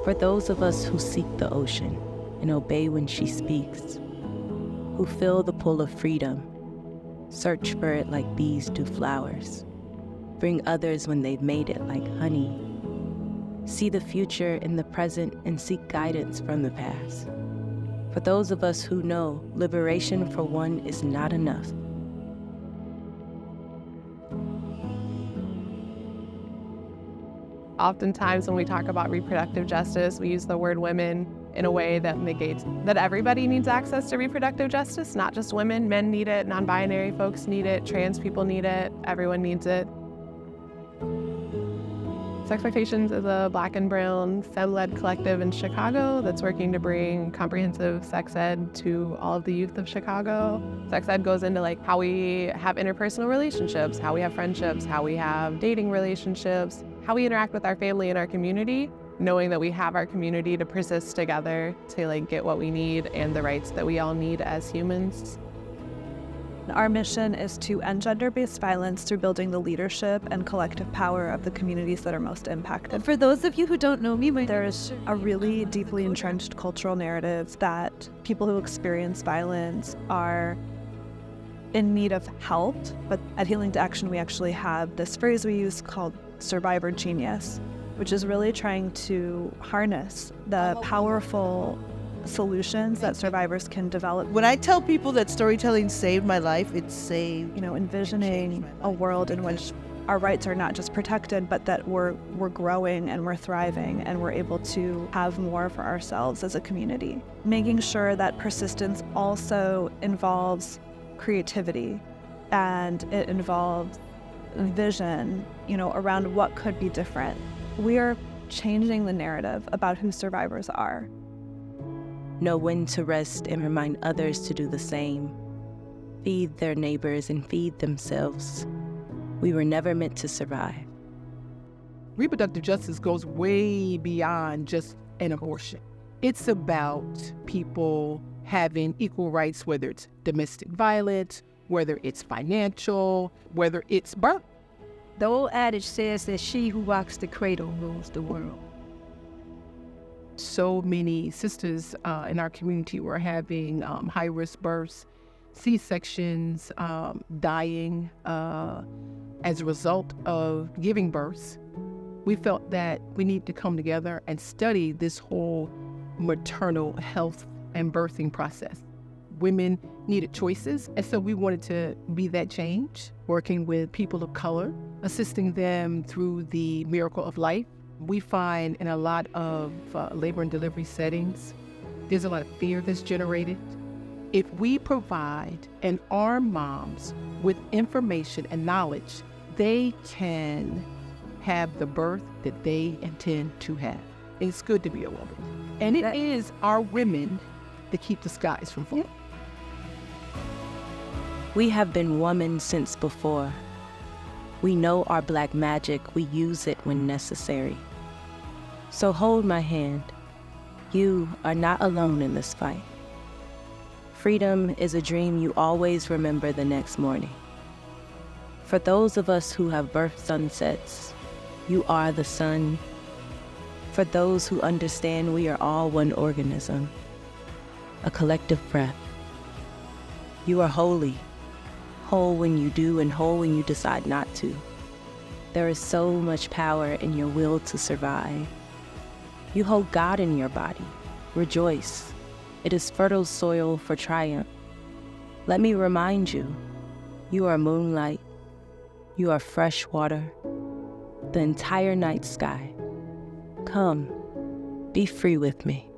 For those of us who seek the ocean and obey when she speaks, who feel the pull of freedom, search for it like bees do flowers, bring others when they've made it like honey, see the future in the present and seek guidance from the past. For those of us who know liberation for one is not enough. Oftentimes when we talk about reproductive justice, we use the word women in a way that negates that everybody needs access to reproductive justice, not just women. Men need it, non-binary folks need it, trans people need it, everyone needs it. Expectations is a Black and brown femme-led collective in Chicago that's working to bring comprehensive sex ed to all of the youth of Chicago. Sex ed goes into like how we have interpersonal relationships, how we have friendships, how we have dating relationships, how we interact with our family and our community, knowing that we have our community to persist together to like get what we need and the rights that we all need as humans. Our mission is to end gender-based violence through building the leadership and collective power of the communities that are most impacted. For those of you who don't know me, there's a really deeply entrenched cultural narrative that people who experience violence are in need of help. But at Healing to Action, we actually have this phrase we use called survivor genius, which is really trying to harness the powerful solutions that survivors can develop. When I tell people that storytelling saved my life, it saved. Envisioning a world in which our rights are not just protected, but that we're growing and we're thriving and we're able to have more for ourselves as a community. Making sure that persistence also involves creativity and it involves vision, around what could be different. We are changing the narrative about who survivors are. Know when to rest and remind others to do the same. Feed their neighbors and feed themselves. We were never meant to survive. Reproductive justice goes way beyond just an abortion. It's about people having equal rights, whether it's domestic violence, whether it's financial, whether it's birth. The old adage says that she who rocks the cradle rules the world. So many sisters in our community were having high-risk births, C-sections, dying as a result of giving birth. We felt that we need to come together and study this whole maternal health and birthing process. Women needed choices, and so we wanted to be that change, working with people of color, assisting them through the miracle of life. We find in a lot of labor and delivery settings, there's a lot of fear that's generated. If we provide and arm moms with information and knowledge, they can have the birth that they intend to have. It's good to be a woman. And it is our women that keep the skies from falling. We have been woman since before. We know our Black magic, we use it when necessary. So hold my hand. You are not alone in this fight. Freedom is a dream you always remember the next morning. For those of us who have birthed sunsets, you are the sun. For those who understand we are all one organism, a collective breath. You are holy, whole when you do and whole when you decide not to. There is so much power in your will to survive. You hold God in your body. Rejoice. It is fertile soil for triumph. Let me remind you, you are moonlight. You are fresh water. The entire night sky. Come, be free with me.